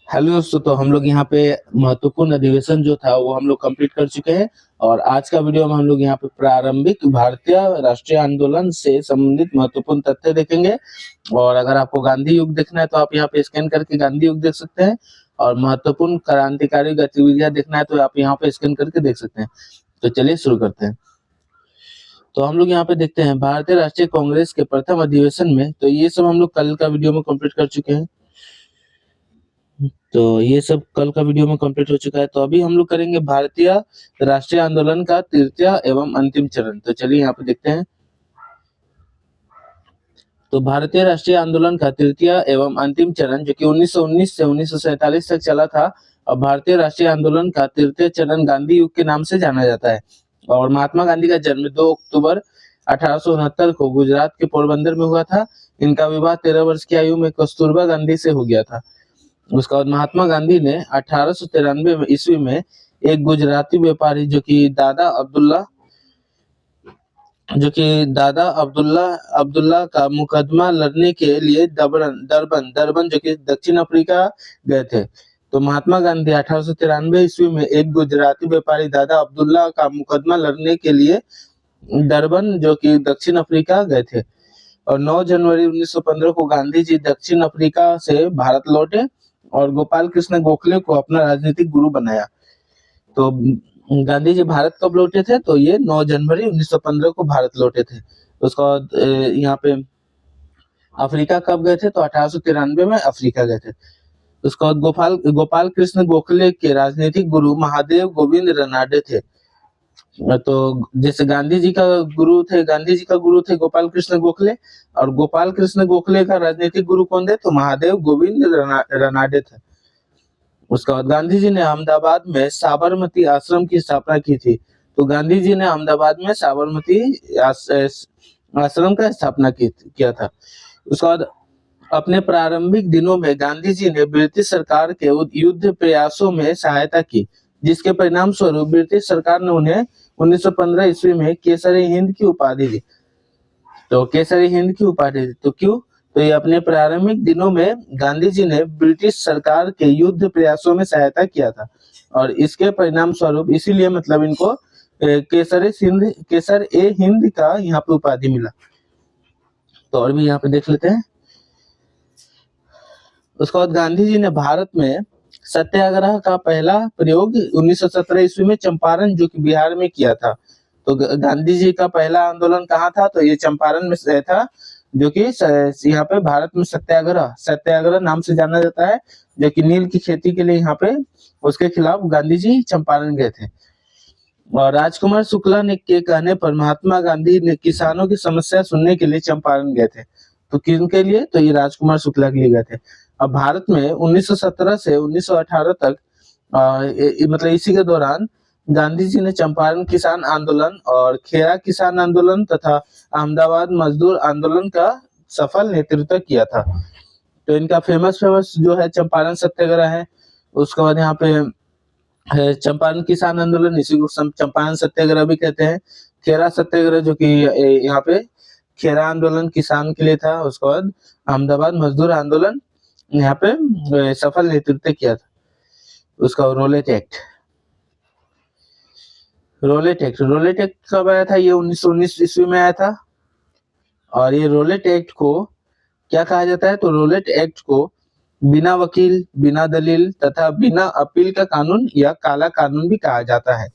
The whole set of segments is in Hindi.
हेलो दोस्तों, तो हम लोग यहाँ पे महत्वपूर्ण अधिवेशन जो था वो हम लोग कंप्लीट कर चुके हैं। और आज का वीडियो में हम लोग यहाँ पे प्रारंभिक भारतीय राष्ट्रीय आंदोलन से संबंधित महत्वपूर्ण तथ्य देखेंगे। और अगर आपको गांधी युग देखना है तो आप यहाँ पे स्कैन करके गांधी युग देख सकते हैं। और महत्वपूर्ण क्रांतिकारी गतिविधियां देखना है तो आप यहाँ पे स्कैन करके देख सकते हैं। तो चलिए शुरू करते हैं। तो हम लोग यहाँ पे देखते हैं भारतीय राष्ट्रीय कांग्रेस के प्रथम अधिवेशन में, तो ये सब हम लोग कल का वीडियो में कंप्लीट कर चुके हैं। तो ये सब कल का वीडियो में कंप्लीट हो चुका है। तो अभी हम लोग करेंगे भारतीय राष्ट्रीय आंदोलन का तृतीय एवं अंतिम चरण। तो चलिए यहाँ पे देखते हैं। तो भारतीय राष्ट्रीय आंदोलन का तृतीय एवं अंतिम चरण जो कि 1919 से 1947 तक चला था, और भारतीय राष्ट्रीय आंदोलन का तृतीय चरण गांधी युग के नाम से जाना जाता है। और महात्मा गांधी का जन्म 2 अक्टूबर 1869 को गुजरात के पोरबंदर में हुआ था। इनका विवाह 13 वर्ष की आयु में कस्तूरबा गांधी से हो गया था। उसके बाद महात्मा गांधी ने 1893 में ईस्वी में एक गुजराती व्यापारी जो कि दादा अब्दुल्ला का मुकदमा लड़ने के लिए दरबन जो कि दक्षिण अफ्रीका गए थे। तो महात्मा गांधी 1893 ईस्वी में एक गुजराती व्यापारी दादा अब्दुल्ला का मुकदमा लड़ने के लिए डरबन जो कि दक्षिण अफ्रीका गए थे। और 9 जनवरी 1915 को गांधी जी दक्षिण अफ्रीका से भारत लौटे और गोपाल कृष्ण गोखले को अपना राजनीतिक गुरु बनाया। तो गांधी जी भारत कब लौटे थे? तो ये 9 जनवरी 1915 को भारत लौटे थे। उसके बाद यहाँ पे अफ्रीका कब गए थे? तो 1893 में अफ्रीका गए थे। उसके बाद गोपाल कृष्ण गोखले के राजनीतिक गुरु महादेव गोविंद रनाडे थे। तो जैसे गांधी जी का गुरु थे गोपाल कृष्ण गोखले, और गोपाल कृष्ण गोखले का राजनीतिक गुरु कौन थे? तो महादेव गोविंद रनाडे थे। उसके बाद गांधी जी ने अहमदाबाद में साबरमती आश्रम की स्थापना की थी। तो गांधी जी ने अहमदाबाद में साबरमती आश्रम का स्थापना किया था। उसके बाद अपने प्रारंभिक दिनों में गांधी जी ने ब्रिटिश सरकार के युद्ध प्रयासों में सहायता की, जिसके परिणाम स्वरूप ब्रिटिश सरकार ने उन्हें 1915 ईस्वी में केसरी हिंद की उपाधि दी। तो केसरी हिंद की उपाधि दी तो क्यों? तो ये अपने प्रारंभिक दिनों में गांधी जी ने ब्रिटिश सरकार के युद्ध प्रयासों में सहायता किया था, और इसके परिणाम स्वरूप इसीलिए मतलब इनको केसर ए हिंद का यहाँ पे उपाधि मिला। तो और भी यहाँ पे देख लेते हैं। उसके बाद गांधी जी ने भारत में सत्याग्रह का पहला प्रयोग 1917 ईस्वी में चंपारण जो कि बिहार में किया था। तो गांधी जी का पहला आंदोलन कहाँ था? तो ये चंपारण में था, जो कि यहाँ पे भारत में सत्याग्रह नाम से जाना जाता है, जो कि नील की खेती के लिए यहाँ पे उसके खिलाफ गांधी जी चंपारण गए थे। और राजकुमार शुक्ला ने के कहने पर महात्मा गांधी ने किसानों की समस्या सुनने के लिए चंपारण गए थे। तो किनके लिए? तो ये राजकुमार शुक्ला के लिए गए थे। अब भारत में 1917 से 1918 तक मतलब इसी के दौरान गांधी जी ने चंपारण किसान आंदोलन और खेरा किसान आंदोलन तथा अहमदाबाद मजदूर आंदोलन का सफल नेतृत्व किया था। तो इनका फेमस जो है चंपारण सत्याग्रह है। उसके बाद यहाँ पे चंपारण किसान आंदोलन, इसी को चंपारण सत्याग्रह भी कहते हैं। खेरा सत्याग्रह जो कि यहाँ पे खेरा आंदोलन किसान के लिए था। उसके बाद अहमदाबाद मजदूर आंदोलन यहाँ पे सफल नेतृत्व किया था। उसका रोलेट एक्ट कब आया था? ये 1919 ईस्वी में आया था। और ये रोलेट एक्ट को क्या कहा जाता है? तो रोलेट एक्ट को बिना वकील, बिना दलील तथा बिना अपील का कानून या काला कानून भी कहा जाता है।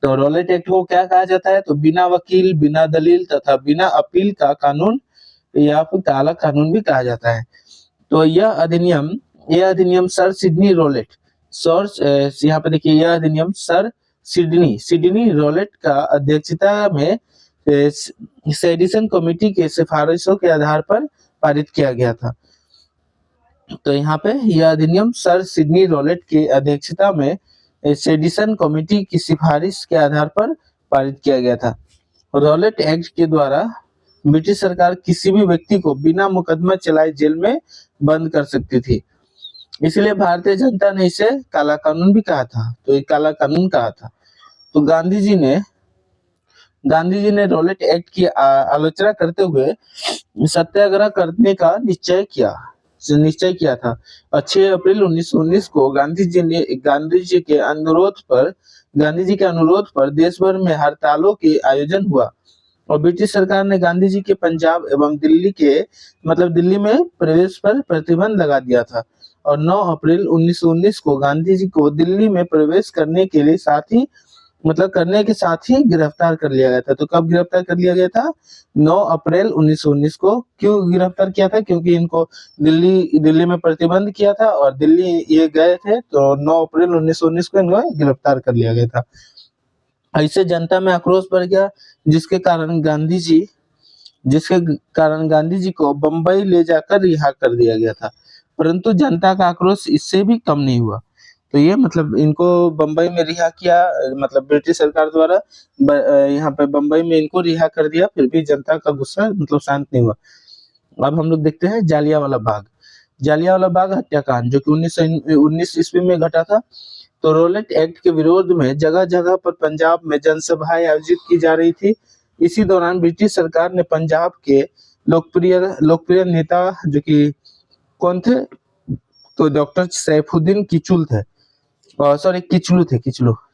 तो रोलेट एक्ट को क्या कहा जाता है? तो बिना वकील, बिना दलील तथा बिना अपील का कानून या फिर काला कानून भी कहा जाता है। तो यह अधिनियम सर सिडनी रोलेट यहाँ पे देखिए, यह अधिनियम सर सिडनी रोलेट का अध्यक्षता में सेडिशन कमेटी के सिफारिशों के आधार पर पारित किया गया था। तो यहाँ पे यह अधिनियम सर सिडनी रोलेट की अध्यक्षता में सेडिशन कमेटी की सिफारिश के आधार पर पारित किया गया था। रोलेट एक्ट के द्वारा ब्रिटिश सरकार किसी भी व्यक्ति को बिना मुकदमा चलाए जेल में बंद कर सकती थी। इसलिए भारतीय जनता ने इसे काला कानून भी कहा था। तो ये काला कानून कहा था। तो गांधी जी ने रोलेट एक्ट की आलोचना करते हुए सत्याग्रह करने का निश्चय किया। निश्चय किया था और 6 अप्रैल 1919 को गांधी जी के अनुरोध पर देश भर में हड़तालों के आयोजन हुआ और ब्रिटिश सरकार ने गांधी जी के पंजाब एवं दिल्ली में प्रवेश पर प्रतिबंध लगा दिया था और 9 अप्रैल 1919 को गांधी जी को दिल्ली में प्रवेश करने के साथ ही गिरफ्तार कर लिया गया था। तो कब गिरफ्तार कर लिया गया था? 9 अप्रैल 1919 को। क्यों गिरफ्तार किया था? क्योंकि इनको दिल्ली में प्रतिबंध किया था और दिल्ली ये गए थे, तो 9 अप्रैल 1919 को इनको गिरफ्तार कर लिया गया था। इससे जनता में आक्रोश बढ़ गया, जिसके कारण गांधी जी को बंबई ले जाकर रिहा कर दिया गया था। परंतु जनता का आक्रोश इससे भी कम नहीं हुआ। तो ये इनको बंबई में रिहा किया, ब्रिटिश सरकार द्वारा यहाँ पे बंबई में इनको रिहा कर दिया, फिर भी जनता का गुस्सा शांत नहीं हुआ। अब हम लोग देखते हैं जालियांवाला बाग हत्याकांड, जो कि 1919 ईस्वी में घटा था। तो रॉलेट एक्ट के विरोध में जगह जगह पर पंजाब में जनसभाएं आयोजित की जा रही थी। इसी दौरान ब्रिटिश सरकार ने पंजाब के लोकप्रिय नेता जो कि कौन थे, तो डॉक्टर सैफुद्दीन किचलू थे,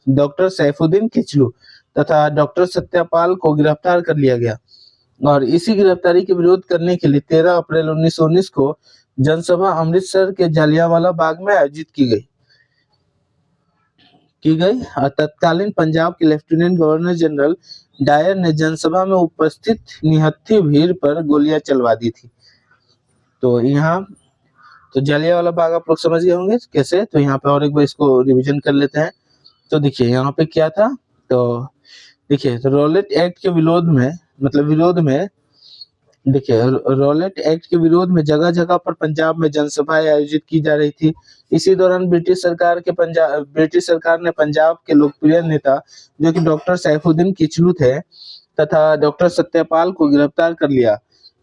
डॉक्टर सैफुद्दीन किचलू तथा डॉक्टर सत्यपाल को गिरफ्तार कर लिया गया और इसी गिरफ्तारी के विरोध करने के लिए 13 अप्रैल 1919 को जनसभा अमृतसर के जालियांवाला बाग में आयोजित की गई और तत्कालीन पंजाब के लेफ्टिनेंट गवर्नर जनरल डायर ने जनसभा में उपस्थित निहत्थी भीड़ पर गोलियां चलवा दी थी। तो जालियांवाला बाग आप लोग समझ गए होंगे कैसे। तो यहाँ पे और एक बार इसको रिवीजन कर लेते हैं। तो देखिए यहाँ पे क्या था, तो देखिए रॉलेट एक्ट के विरोध में जगह जगह पर पंजाब में जनसभाएं आयोजित की जा रही थी। इसी दौरान ब्रिटिश सरकार ने पंजाब के लोकप्रिय नेता जो कि डॉक्टर सैफुद्दीन किचलू थे तथा डॉक्टर सत्यपाल को गिरफ्तार कर लिया।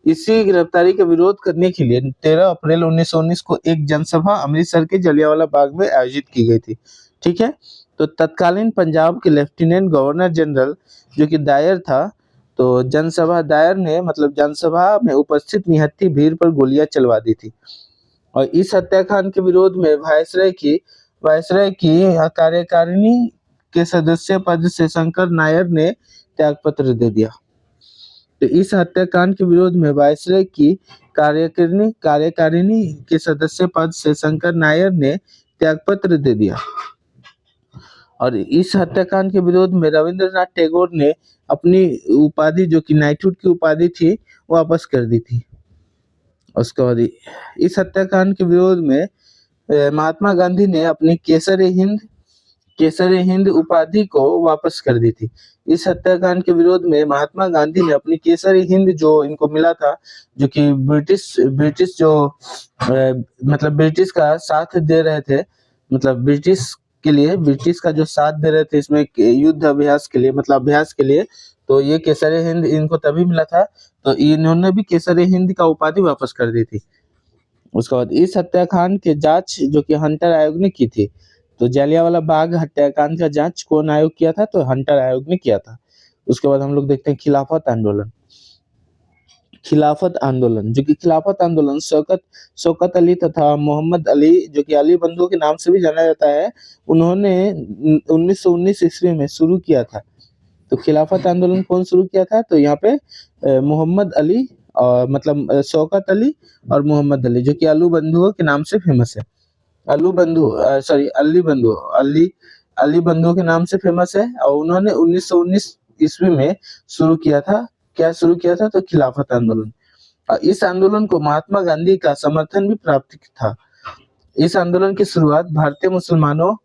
इसी गिरफ्तारी का विरोध करने के लिए 13 अप्रैल 1919 को एक जनसभा अमृतसर के जलियांवाला बाग में आयोजित की गई थी। ठीक है, तो तत्कालीन पंजाब के लेफ्टिनेंट गवर्नर जनरल जो कि डायर था, तो जनसभा में उपस्थित निहत्थी भीड़ पर गोलियां चलवा दी थी और इस हत्याकांड के विरोध में वायसराय की कार्यकारिणी के सदस्य पद से शंकर नायर ने त्यागपत्र दे दिया। तो इस हत्याकांड के विरोध में वायसराय की कार्यकारिणी के सदस्य पद से शंकर नायर ने त्यागपत्र दे दिया और इस हत्याकांड के विरोध में रविंद्रनाथ टैगोर ने अपनी उपाधि जो कि नाइटहुड की उपाधि थी वापस कर दी थी। उसके बाद इस हत्याकांड के विरोध में महात्मा गांधी ने अपनी केसरी हिंद उपाधि को वापस कर दी थी। इस हत्याकांड के विरोध में महात्मा गांधी ने अपनी केसरी हिंद जो इनको मिला था, जो कि ब्रिटिश का साथ दे रहे थे, ब्रिटिश का जो साथ दे रहे थे इसमें युद्ध अभ्यास के लिए, तो ये केसरी हिंद इनको तभी मिला था, तो इन्होंने भी केसरी हिंद का उपाधि वापस कर दी थी। उसके बाद इस हत्याकांड के जांच जो कि हंटर आयोग ने की थी। तो जालियांवाला बाग हत्याकांड का जांच कौन आयोग किया था? तो हंटर आयोग ने किया था। उसके बाद हम लोग देखते हैं खिलाफत आंदोलन जो कि शौकत अली तथा मोहम्मद अली जो कि अली बंधुओं के नाम से भी जाना जाता है, उन्होंने 1919 ईस्वी में शुरू किया था। तो खिलाफत आंदोलन कौन शुरू किया था? तो यहाँ पे मोहम्मद अली और शौकत अली और मोहम्मद अली जो कि अली बंधुओं के नाम से फेमस है। अली बंधुओं के नाम से फेमस है और उन्होंने 1919 ईस्वी में शुरू किया था। क्या शुरू किया था? तो खिलाफत आंदोलन। इस आंदोलन को महात्मा गांधी का समर्थन भी प्राप्त था। इस आंदोलन की शुरुआत भारतीय मुसलमानों,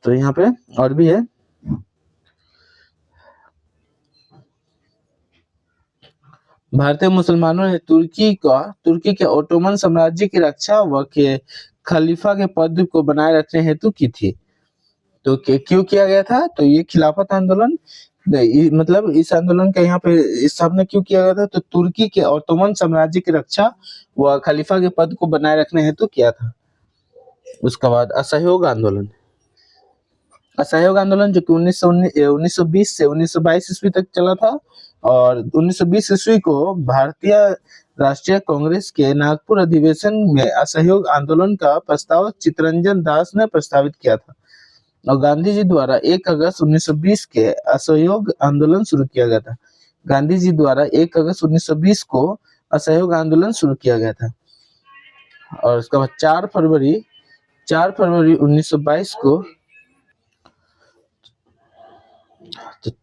तो यहाँ पे और भी है, भारतीय मुसलमानों ने तुर्की के ओटोमन साम्राज्य की रक्षा व के खलीफा के पद को बनाए रखने हेतु की थी। तो क्यों किया गया था? तो ये खिलाफत आंदोलन इस आंदोलन का यहाँ पे इस सबने क्यों किया गया था? तो तुर्की के ओटोमन साम्राज्य की रक्षा व खलीफा के पद को बनाए रखने हेतु किया था। उसके बाद असहयोग आंदोलन जो कि 1920 से 1922 ईस्वी तक चला था और 1920 ईस्वी को भारतीय राष्ट्रीय कांग्रेस के नागपुर अधिवेशन में असहयोग आंदोलन का प्रस्ताव चित्तरंजन दास ने प्रस्तावित किया था और गांधी जी द्वारा 1 अगस्त 1920 के असहयोग आंदोलन शुरू किया गया था। गांधी जी द्वारा 1 अगस्त 1920 को असहयोग आंदोलन शुरू किया गया था और उसके बाद 4 फरवरी 1922 को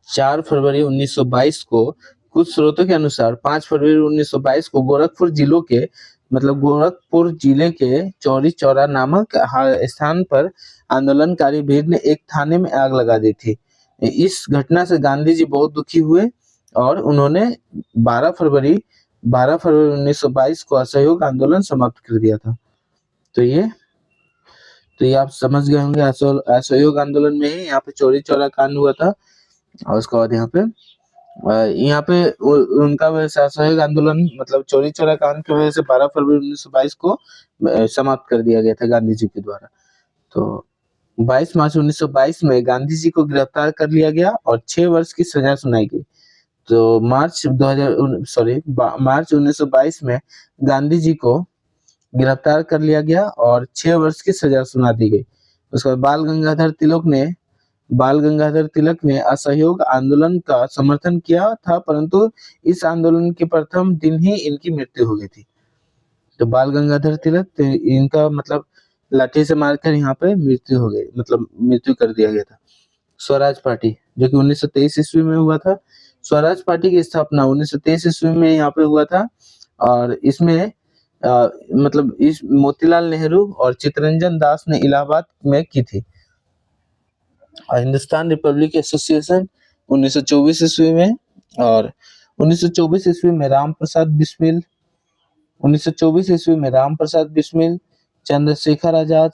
4 फरवरी 1922 को कुछ स्रोतों के अनुसार 5 फरवरी 1922 को गोरखपुर जिले के चौरी चौरा नामक स्थान पर आंदोलनकारी भीड़ ने एक थाने में आग लगा दी थी। इस घटना से गांधी जी बहुत दुखी हुए और उन्होंने 12 फरवरी 1922 को असहयोग आंदोलन समाप्त कर दिया था। तो ये आप समझ गए होंगे असहयोग आंदोलन में ही यहाँ पे चौरी चौरा कांड हुआ था और उसके बाद यहाँ पे उनका वैसे असहयोग आंदोलन मतलब चौरी चौरा कांड की वजह से 12 फरवरी 1922 को समाप्त कर दिया गया था गांधी जी के द्वारा। तो 22 मार्च 1922 में गांधी जी को गिरफ्तार कर लिया गया और 6 वर्ष की सजा सुनाई गई। तो मार्च 1922 में गांधी जी को गिरफ्तार कर लिया गया और 6 वर्ष की सजा सुना दी गई। उसके बाद बाल गंगाधर तिलक ने असहयोग आंदोलन का समर्थन किया था, परंतु इस आंदोलन के प्रथम दिन ही इनकी मृत्यु हो गई थी। तो बाल गंगाधर तिलक इनका मतलब लाठी से मारकर यहाँ पे मृत्यु हो गई, मतलब मृत्यु कर दिया गया था। स्वराज पार्टी जो कि 1923 ईस्वी में हुआ था। स्वराज पार्टी की स्थापना 1923 ईस्वी में यहाँ पे हुआ था और इसमें मतलब इस मोतीलाल नेहरू और चित्तरंजन दास ने इलाहाबाद में की थी। और हिंदुस्तान रिपब्लिक एसोसिएशन 1924 ईस्वी में और 1924 ईस्वी में राम प्रसाद बिस्मिल, चंद्रशेखर आजाद,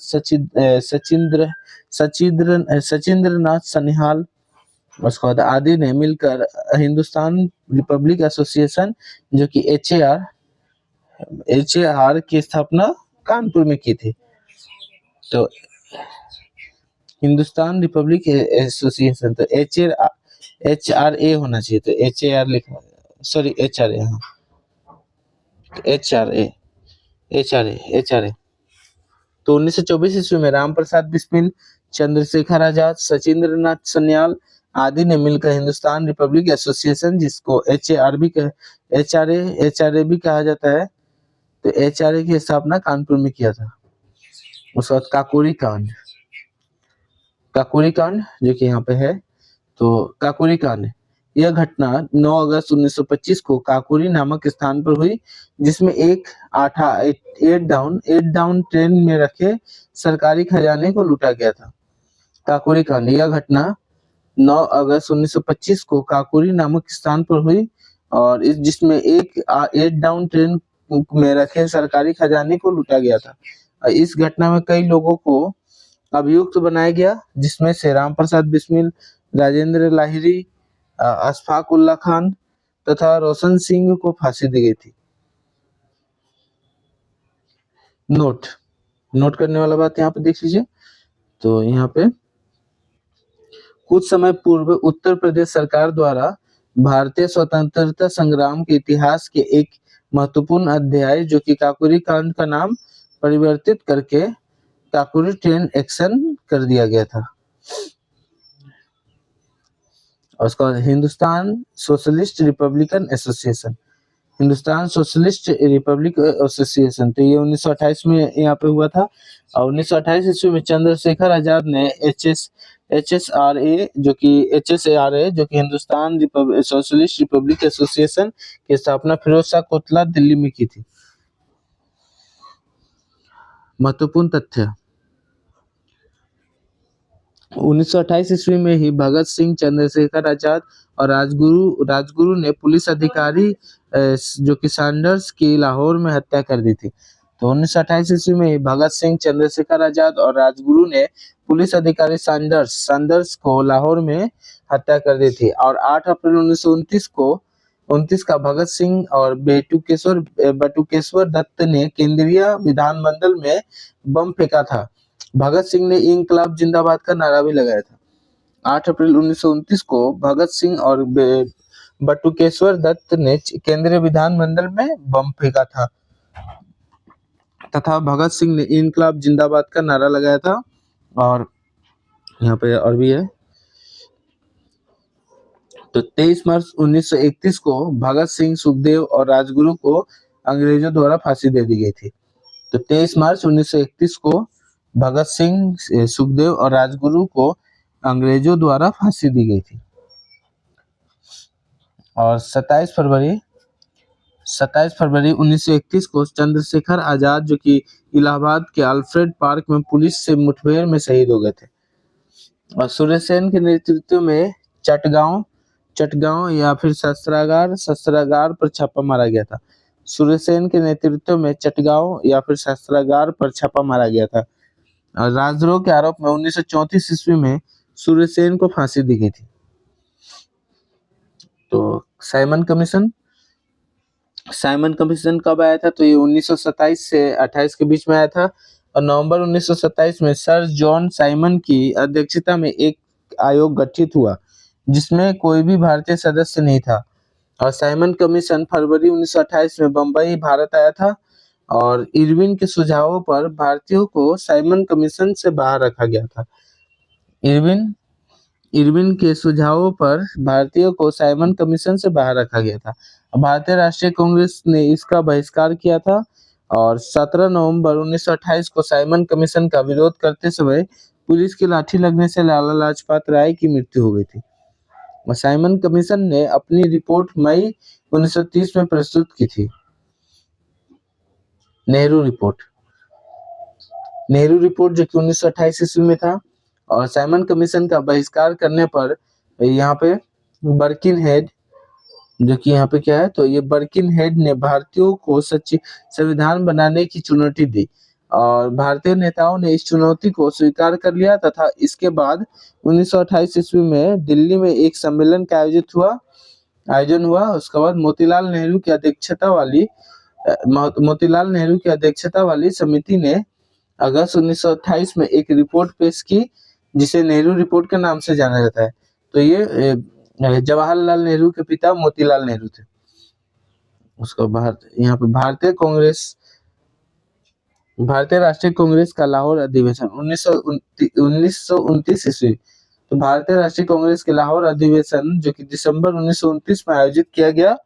सचिंद्र नाथ सनिहाल उसके बाद आदि ने मिलकर हिंदुस्तान रिपब्लिक एसोसिएशन जो कि HAR की स्थापना कानपुर में की थी। तो हिंदुस्तान रिपब्लिक एसोसिएशन तो HRA होना चाहिए, तो HAR लिखा, सॉरी HRA, हाँ HRA। तो 1924 ईस्वी में राम प्रसाद बिस्मिल, चंद्रशेखर आजाद, सचिंद्र नाथ सन्याल आदि ने मिलकर हिंदुस्तान रिपब्लिक एसोसिएशन जिसको HAR भी HRA भी कहा जाता है, तो HRA की स्थापना कानपुर में किया था। उसके बाद काकोरी कांड जो कि यहाँ पे है, तो काकोरी कांड यह घटना 9 अगस्त 1925 को काकोरी नामक स्थान पर हुई, जिसमें एक 8 डाउन ट्रेन में रखे सरकारी खजाने को लूटा गया था। काकोरी कांड यह घटना 9 अगस्त 1925 को काकोरी नामक स्थान पर हुई और जिसमें एक 8 डाउन ट्रेन में रखे सरकारी खजाने को लूटा गया था। इस घटना में कई लोगों को अभियुक्त बनाया गया, जिसमें से राम प्रसाद बिस्मिल, राजेंद्र लाहिरी, अशफाक उल्ला खान तथा रोशन सिंह को फांसी दी गई थी। नोट करने वाला बात यहाँ पे देख लीजिए। तो यहाँ पे कुछ समय पूर्व उत्तर प्रदेश सरकार द्वारा भारतीय स्वतंत्रता संग्राम के इतिहास के एक महत्वपूर्ण अध्याय जो कि काकोरी कांड का नाम परिवर्तित करके काकोरी ट्रेन एक्शन कर दिया गया था। और उसका हिंदुस्तान सोशलिस्ट रिपब्लिक एसोसिएशन, तो ये 1928 में यहाँ पे हुआ था। और 1928 ईस्वी में चंद्रशेखर आजाद ने HSRA जो कि हिंदुस्तान सोशलिस्ट रिपब्लिक एसोसिएशन की स्थापना फिरोज शाह कोतला दिल्ली में की थी। महत्वपूर्ण तथ्य 1928 ईस्वी में ही भगत सिंह, चंद्रशेखर आजाद और राजगुरु ने पुलिस अधिकारी जो कि सैंडर्स की लाहौर में हत्या कर दी थी। तो 1928 ईस्वी में ही भगत सिंह, चंद्रशेखर आजाद और राजगुरु ने पुलिस अधिकारी सैंडर्स को लाहौर में हत्या कर दी थी। और 8 अप्रैल 1929 का भगत सिंह और बटुकेश्वर दत्त ने केंद्रीय विधानमंडल में बम फेंका था। भगत सिंह ने इंकलाब जिंदाबाद का नारा भी लगाया था। 8 अप्रैल 1929 को भगत सिंह और बटुकेश्वर दत्त ने केंद्रीय विधानमंडल में बम फेंका था तथा भगत सिंह ने इनकलाब जिंदाबाद का नारा लगाया था। और यहाँ पे और भी है। तो 23 मार्च 1931 को भगत सिंह, सुखदेव और राजगुरु को अंग्रेजों द्वारा फांसी दे दी गई थी। तो 23 मार्च 1931 को भगत सिंह, सुखदेव और राजगुरु को अंग्रेजों द्वारा फांसी दी गई थी। और 27 फरवरी 1931 को चंद्रशेखर आजाद, जो कि इलाहाबाद के अल्फ्रेड पार्क में पुलिस से मुठभेड़ में शहीद हो गए थे। और सूर्यसेन के नेतृत्व में चटगांव या फिर शस्त्रागार पर छापा मारा गया था। सूर्यसेन के नेतृत्व में चटगांव या फिर शस्त्रागार पर छापा मारा गया था। और राजद्रोह के आरोप में 1934 ईस्वी में सूर्यसेन को फांसी दी गई थी। तो साइमन कमीशन कब आया था? तो ये 1927 से 28 के बीच में आया था। और नवंबर 1927 में सर जॉन साइमन की अध्यक्षता में एक आयोग गठित हुआ जिसमें कोई भी भारतीय सदस्य नहीं था। और साइमन कमीशन फरवरी 1928 में बंबई भारत आया था। और इरविन के सुझावों पर भारतीयों को साइमन कमीशन से बाहर रखा गया था। इरविन के सुझावों पर भारतीयों को साइमन कमीशन से बाहर रखा गया था। भारतीय राष्ट्रीय कांग्रेस ने इसका बहिष्कार किया था। और 17 नवंबर 1928 को साइमन कमीशन का विरोध करते समय पुलिस की लाठी लगने से लाला लाजपत राय की मृत्यु हो गई थी। साइमन कमीशन ने अपनी रिपोर्ट मई 1930 में प्रस्तुत की थी। नेहरू रिपोर्ट जो कि 1928 ईस्वी में था। और साइमन कमीशन का बहिष्कार करने पर यहाँ पे बर्किनहेड, जो कि यहाँ पे क्या है, तो ये बर्किनहेड ने भारतीयों को संविधान बनाने की चुनौती दी। और भारतीय नेताओं ने इस चुनौती को स्वीकार कर लिया तथा इसके बाद 1928 ईस्वी में दिल्ली में एक सम्मेलन का आयोजन हुआ। उसके बाद मोतीलाल नेहरू की अध्यक्षता वाली समिति ने अगस्त 1928 में एक रिपोर्ट पेश की जिसे नेहरू रिपोर्ट के नाम से जाना जाता है। तो ये जवाहरलाल नेहरू के पिता मोतीलाल नेहरू थे। उसको यहाँ पे भारतीय राष्ट्रीय कांग्रेस का लाहौर अधिवेशन 1929 ईस्वी। तो भारतीय राष्ट्रीय कांग्रेस के लाहौर अधिवेशन जो कि दिसंबर 1929 में आयोजित किया गया।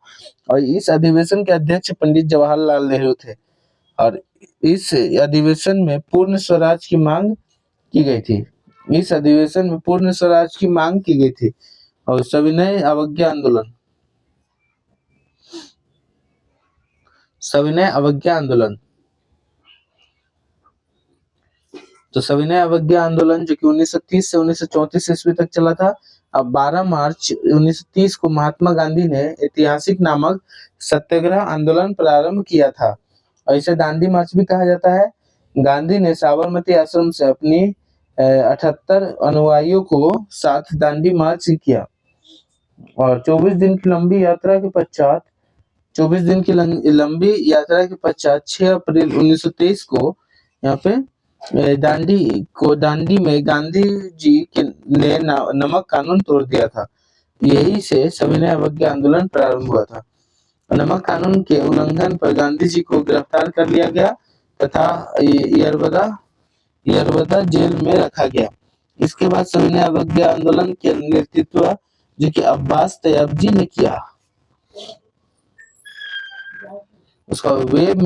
और इस अधिवेशन के अध्यक्ष पंडित जवाहरलाल नेहरू थे। और इस अधिवेशन में पूर्ण स्वराज की मांग की गई थी। और सविनय अवज्ञा आंदोलन तो सविनय अवज्ञा आंदोलन जो कि 1930 से 1934 ईस्वी तक चला था। अब 12 मार्च 1930 को महात्मा गांधी ने ऐतिहासिक नामक सत्याग्रह आंदोलन प्रारंभ किया था। और इसे दांडी मार्च भी कहा जाता है। गांधी ने साबरमती आश्रम से अपनी 78 अनुयायियों को साथ दांडी मार्च किया। और 24 दिन की लंबी यात्रा के पश्चात 6 अप्रैल 1923 को यहाँ पे दांडी में गांधी जी ने नमक कानून तोड़ दिया था। यही से सविनय अवज्ञा आंदोलन प्रारंभ हुआ था। नमक कानून के उल्लंघन पर गांधी जी को गिरफ्तार कर लिया गया तथा यरवदा जेल में रखा गया। इसके बाद सविनय अवज्ञा आंदोलन के नेतृत्व जो कि अब्बास तैयबजी ने किया। उसका वेब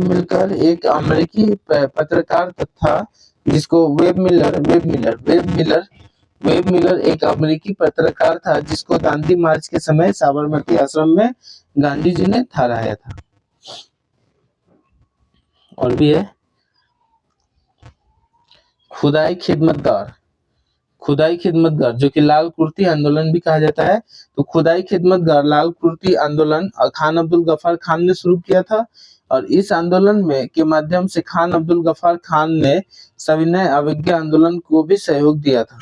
मिलकर एक अमेरिकी पत्रकार था जिसको वेब मिलर एक अमेरिकी पत्रकार था जिसको दांडी मार्च के समय साबरमती आश्रम में गांधी जी ने ठहराया था। और भी है खुदाई खिदमतगार जो कि लाल कुर्ती आंदोलन भी कहा जाता है। तो खुदाई खिदमतगार लाल कुर्ती आंदोलन खान अब्दुल गफ्फार खान ने शुरू किया था। और इस आंदोलन के माध्यम से खान अब्दुल गफ्फार खान ने सविनय अवज्ञा आंदोलन को भी सहयोग दिया था।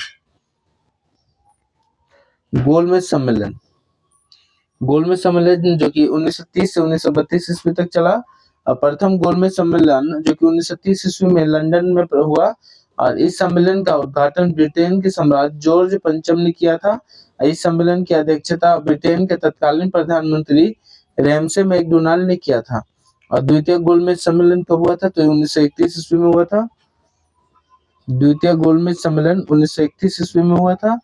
गोलमेज सम्मेलन जो कि 1930 से 1932 ईस्वी तक चला। प्रथम गोलमेज सम्मेलन जो कि 1930 ईस्वी में लंदन में हुआ। और इस सम्मेलन का उद्घाटन ब्रिटेन के सम्राट जॉर्ज पंचम ने किया था। इस सम्मेलन की अध्यक्षता ब्रिटेन के तत्कालीन प्रधानमंत्री रैमसे मैकडोनाल्ड ने किया था। और द्वितीय गोलमेज सम्मेलन कब हुआ था? तो 1931 ईस्वी में हुआ था। द्वितीय गोलमेज सम्मेलन 1931 ईस्वी में हुआ था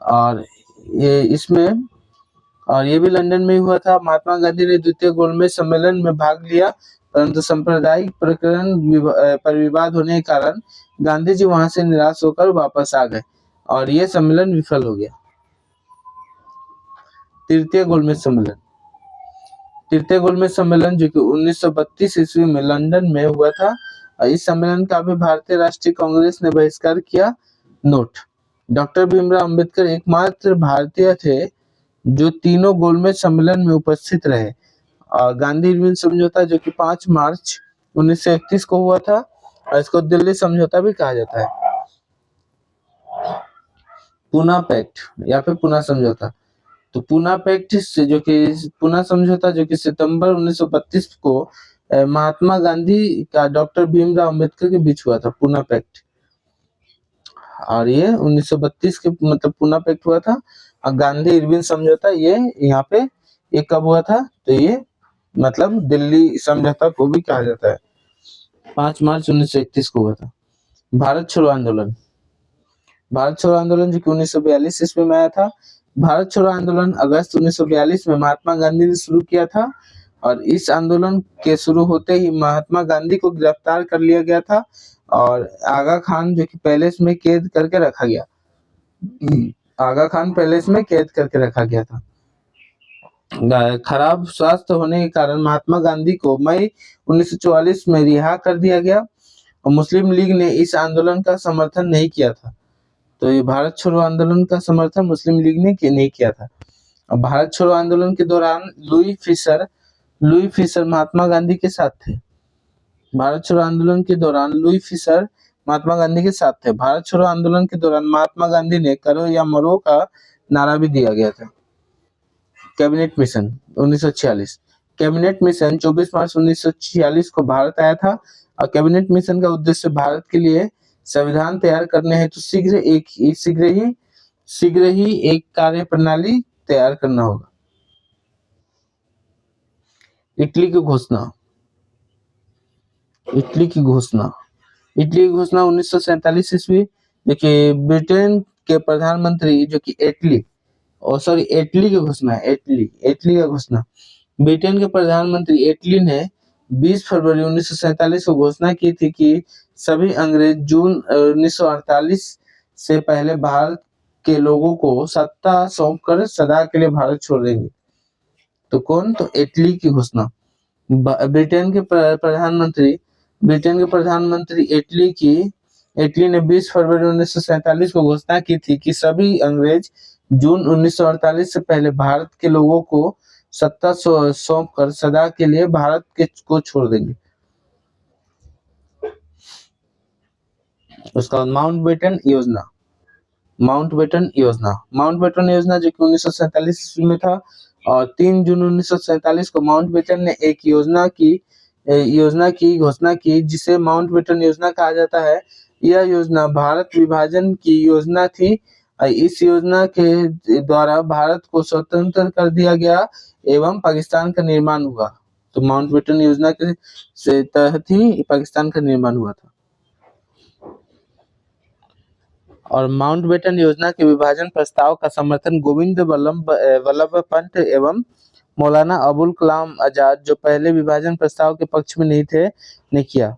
और ये भी लंदन में ही हुआ था। महात्मा गांधी ने द्वितीय गोलमेज सम्मेलन में भाग लिया, परंतु सांप्रदायिक प्रकरण पर विवाद होने के कारण गांधी जी वहां से निराश होकर वापस आ गए और ये सम्मेलन विफल हो गया। तृतीय गोलमेज सम्मेलन जो कि 1932 ईस्वी में लंदन में हुआ था। इस सम्मेलन का भी भारतीय राष्ट्रीय कांग्रेस ने बहिष्कार किया। नोट: डॉक्टर भीमराव अंबेडकर एकमात्र भारतीय थे जो तीनों गोलमेज सम्मेलन में उपस्थित रहे। गांधी इरविन समझौता जो कि 5 मार्च 1931 को हुआ था और इसको दिल्ली समझौता भी कहा जाता है। पूना पैक्ट या फिर पूना समझौता, तो पूना पैक्ट से जो कि पूना समझौता जो कि सितंबर 1932 को महात्मा गांधी का डॉक्टर भीमराव अंबेडकर के बीच हुआ था। पूना पैक्ट, और ये 1932 के मतलब पूना पैक्ट हुआ था। और गांधी इरविन समझौता ये यहाँ पे ये कब हुआ था? तो ये मतलब दिल्ली समझौता को भी कहा जाता है। 5 मार्च 1931 को हुआ था। भारत छोड़ो आंदोलन जो कि 1942 ईस्वी में आया था। भारत छोड़ो आंदोलन अगस्त 1942 में महात्मा गांधी ने शुरू किया था और इस आंदोलन के शुरू होते ही महात्मा गांधी को गिरफ्तार कर लिया गया था और आगा खान जो कि पैलेस में कैद करके रखा गया। आगा खान पैलेस में कैद करके रखा गया था। खराब स्वास्थ्य होने के कारण महात्मा गांधी को मई 1944 में रिहा कर दिया गया और मुस्लिम लीग ने इस आंदोलन का समर्थन नहीं किया था। तो ये भारत छोड़ो आंदोलन का समर्थन मुस्लिम लीग ने नहीं किया था। और भारत छोड़ो आंदोलन के दौरान लुई फिशर महात्मा गांधी के साथ थे। भारत छोड़ो आंदोलन के दौरान लुई फिशर महात्मा गांधी के साथ थे। भारत छोड़ो आंदोलन के दौरान महात्मा गांधी ने करो या मरो का नारा भी दिया गया था। कैबिनेट मिशन 1946, कैबिनेट मिशन 24 मार्च 1946 को भारत आया था और कैबिनेट मिशन का उद्देश्य भारत के लिए संविधान तैयार करने हेतु शीघ्र ही एक कार्य प्रणाली तैयार करना होगा। इटली की घोषणा 1947 ईस्वी, देखिए ब्रिटेन के प्रधानमंत्री जो कि इटली की घोषणा ब्रिटेन के प्रधानमंत्री इटली ने 20 फरवरी 1947 को घोषणा की थी कि सभी अंग्रेज जून 1948 से पहले भारत के लोगों को सत्ता सौंपकर सदा के लिए भारत छोड़ देंगे। तो कौन? तो इटली की घोषणा। ब्रिटेन के प्रधानमंत्री इटली ने 20 फरवरी 1947 को घोषणा की थी कि सभी अंग्रेज जून 1948 से पहले भारत के लोगों को सत्ता सौंपकर सदा के लिए भारत को छोड़ देंगे। उसका माउंटबेटन योजना जो कि 1947 ईस्वी में था और 3 जून 1947 को माउंटबेटन ने एक योजना की घोषणा की जिसे माउंटबेटन योजना कहा जाता है। यह योजना भारत विभाजन की योजना थी। इस योजना के द्वारा भारत को स्वतंत्र कर दिया गया एवं पाकिस्तान का निर्माण हुआ। तो माउंटबेटन योजना के तहत ही पाकिस्तान का निर्माण हुआ था। और माउंटबेटन योजना के विभाजन प्रस्ताव का समर्थन गोविंद वल्लभ पंत एवं मौलाना अबुल कलाम आजाद, जो पहले विभाजन प्रस्ताव के पक्ष में नहीं थे, ने किया।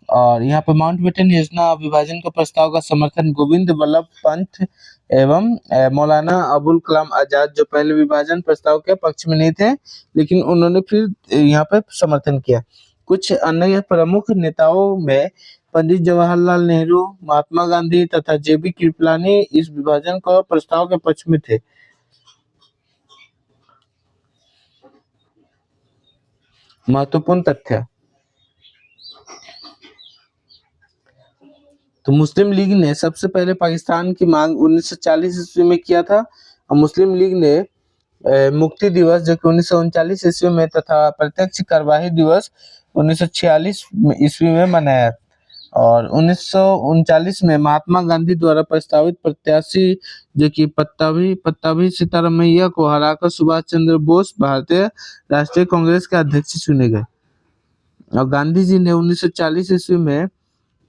और यहाँ पर माउंटबेटन योजना विभाजन के प्रस्ताव का समर्थन गोविंद वल्लभ पंत एवं मौलाना अबुल कलाम आजाद, जो पहले विभाजन प्रस्ताव के पक्ष में नहीं थे लेकिन उन्होंने फिर यहाँ पे समर्थन किया। कुछ अन्य प्रमुख नेताओं में पंडित जवाहरलाल नेहरू, महात्मा गांधी तथा जेबी कृपलानी इस विभाजन का प्रस्ताव के पक्ष में थे। महत्वपूर्ण तथ्य, तो मुस्लिम लीग ने सबसे पहले पाकिस्तान की मांग 1940 ईस्वी में किया था और मुस्लिम लीग ने मुक्ति दिवस जो कि 1939 ईस्वी में तथा प्रत्यक्ष कार्यवाही दिवस 1946 ईस्वी में मनाया। और 1939 में महात्मा गांधी द्वारा प्रस्तावित प्रत्याशी जो कि पट्टाभी सीतारामैया को हराकर सुभाष चंद्र बोस भारतीय राष्ट्रीय कांग्रेस के अध्यक्ष चुने गए। और गांधी जी ने 1940 ईस्वी में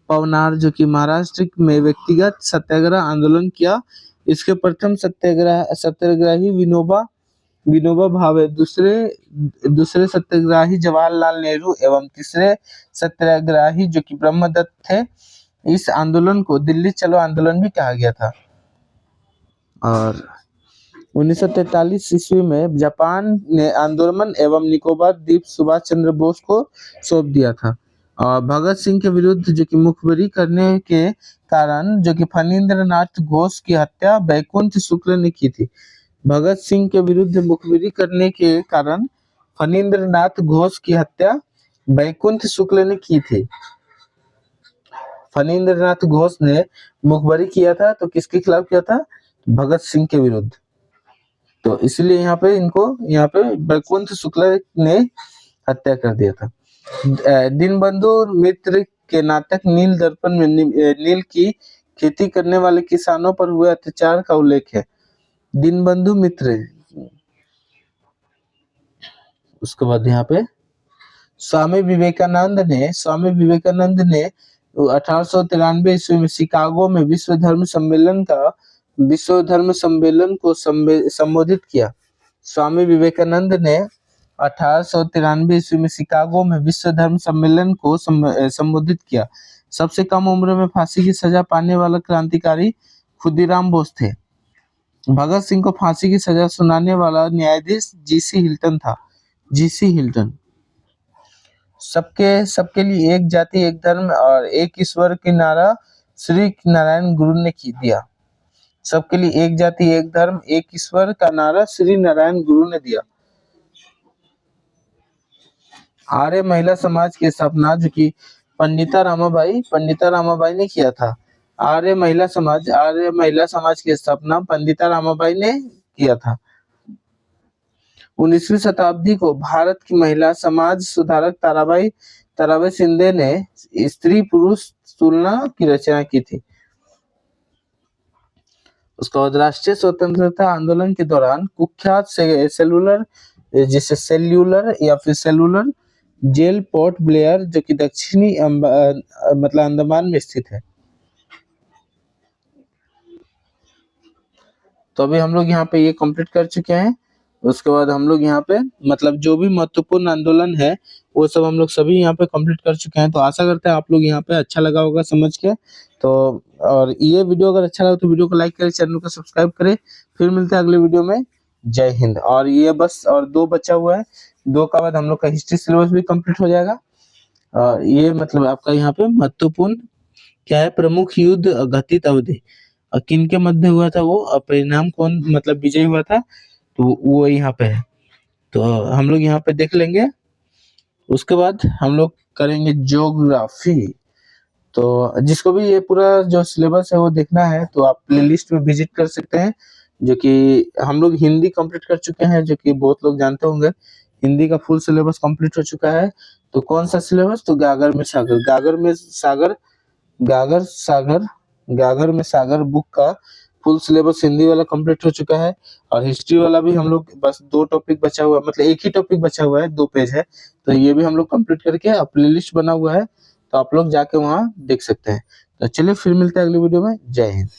पवनार जो कि महाराष्ट्र में व्यक्तिगत सत्याग्रह आंदोलन किया। इसके प्रथम सत्याग्रही विनोबा भावे, दूसरे सत्याग्रही जवाहरलाल नेहरू एवं तीसरे सत्याग्रही जो कि ब्रह्मदत्त थे। इस आंदोलन को दिल्ली चलो आंदोलन भी कहा गया था। और 1943 ईस्वी में जापान ने अंडमान एवं निकोबार द्वीप सुभाष चंद्र बोस को सौंप दिया था। और भगत सिंह के विरुद्ध जो कि मुखबिरी करने के कारण जो कि फणींद्र नाथ घोष की हत्या बैकुंठ शुक्ल ने की थी। भगत सिंह के विरुद्ध मुखबिरी करने के कारण फणींद्र नाथ घोष की हत्या बैकुंठ शुक्ल ने की थी। फणींद्र नाथ घोष ने मुखबिरी किया था तो किसके खिलाफ किया था? भगत सिंह के विरुद्ध। तो इसलिए यहाँ पे बैकुंठ शुक्ल ने हत्या कर दिया था। दीनबंधु मित्र के नाटक नील दर्पण में नील की खेती करने वाले किसानों पर हुए अत्याचार का उल्लेख है। दीनबंधु मित्र। उसके बाद यहाँ पे स्वामी विवेकानंद ने 1893 ईस्वी में शिकागो में विश्व धर्म सम्मेलन को संबोधित किया। स्वामी विवेकानंद ने 1893 ईस्वी में शिकागो में विश्व धर्म सम्मेलन को संबोधित किया। सबसे कम उम्र में फांसी की सजा पाने वाला क्रांतिकारी खुदीराम बोस थे। भगत सिंह को फांसी की सजा सुनाने वाला न्यायाधीश जीसी हिल्टन। सबके लिए एक जाति एक धर्म और एक ईश्वर की नारा श्री नारायण गुरु ने दिया। सबके लिए एक जाति एक धर्म एक ईश्वर का नारा श्री नारायण गुरु ने दिया। आर्य महिला समाज की स्थापना जो कि पंडिता रामाबाई ने किया था। आर्य महिला समाज की स्थापना पंडिता रामाबाई ने किया था। 19वीं शताब्दी को भारत की महिला समाज सुधारक ताराबाई शिंदे ने स्त्री पुरुष तुलना की रचना की थी। उसके बाद राष्ट्रीय स्वतंत्रता आंदोलन के दौरान कुख्यात सेल्यूलर जेल पोर्ट ब्लेयर जो कि दक्षिणी अंडमान में स्थित है। तो अभी हम लोग यहाँ पे ये कंप्लीट कर चुके हैं। उसके बाद हम लोग यहाँ पे जो भी महत्वपूर्ण आंदोलन है वो सब हम लोग सभी यहाँ पे कंप्लीट कर चुके हैं। तो आशा करते हैं आप लोग यहाँ पे अच्छा लगा होगा समझ के। तो और ये वीडियो अगर अच्छा लगा तो वीडियो को लाइक करें, चैनल को सब्सक्राइब करें। फिर मिलते हैं अगले वीडियो में। जय हिंद। और ये बस और 2 बचा हुआ है, 2 का बाद हम लोग का हिस्ट्री सिलेबस भी कंप्लीट हो जाएगा। ये आपका यहाँ पे महत्वपूर्ण क्या है, प्रमुख युद्ध घटित अवधि किन के मध्य हुआ था, वो परिणाम कौन विजय हुआ था, तो वो यहाँ पे है। तो हम लोग यहाँ पे देख लेंगे। उसके बाद हम लोग करेंगे ज्योग्राफी। तो जिसको भी ये पूरा जो सिलेबस है वो देखना है तो आप प्लेलिस्ट में विजिट कर सकते हैं। जो कि हम लोग हिंदी कंप्लीट कर चुके हैं, जो कि बहुत लोग जानते होंगे। हिंदी का फुल सिलेबस कंप्लीट हो चुका है। तो कौन सा सिलेबस? तो गागर में सागर बुक का फुल सिलेबस हिंदी वाला कंप्लीट हो चुका है। और हिस्ट्री वाला भी हम लोग बस 2 टॉपिक बचा हुआ है, एक ही टॉपिक बचा हुआ है, 2 पेज है। तो ये भी हम लोग कंप्लीट करके प्लेलिस्ट बना हुआ है, तो आप लोग जाके वहाँ देख सकते हैं। तो चलिए फिर मिलते हैं अगली वीडियो में। जय हिंद।